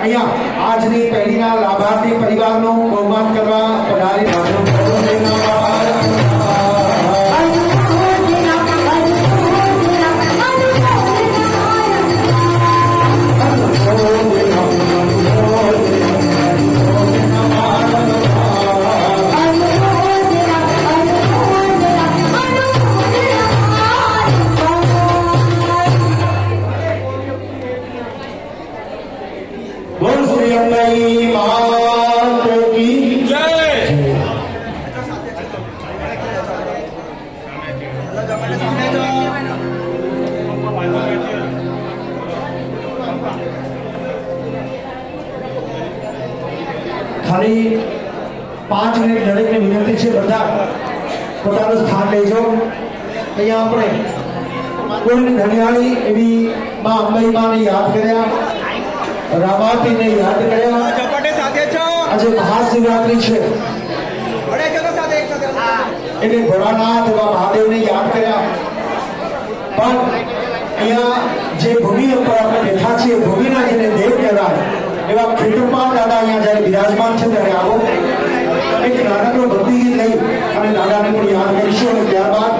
અહીંયા આજની પેઢીના લાભાર્થી પરિવારનું બહુમાન કરવા પધારી ખાલી 5 મિનિટ દરેકને વિનંતી છે, બધા પોતાનું સ્થાન લેજો। અહીંયા આપણે કોઈની ધનિયાળી એવી માં અંબાઈમાને યાદ કર્યા, રામાપીને યાદ કર્યા। આજે મહાશિવરાત્રિ છે એટલે ભોળાનાથ એવા મહાદેવને યાદ કર્યા। પણ અહીંયા જે ભૂમિ ઉપર આપણે બેઠા છીએ, ભૂમિના જેને દેવ કહેવાય એવા ખેતરમાં દાદા અહીંયા જ્યારે બિરાજમાન છે ત્યારે આવો એક નાનકડો ભક્તિ ગીત લઈ અને દાદાને પણ યાદ કરીશું અને ત્યારબાદ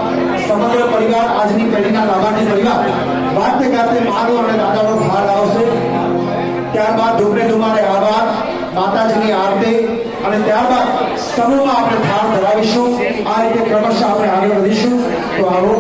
સમગ્ર પરિવાર આજની પેઢીના લાભાર્થી પરિવાર વાતે ગાતે માનો અને દાદાનો ભાર લાવશે। ત્યારબાદ ધૂમને ધુમારે આભાર, માતાજીની આરતી અને ત્યારબાદ સમૂહમાં આપણે થાળ ધરાવીશું। આ રીતે ક્રમશઃ આપણે આગળ વધીશું। તો આવો।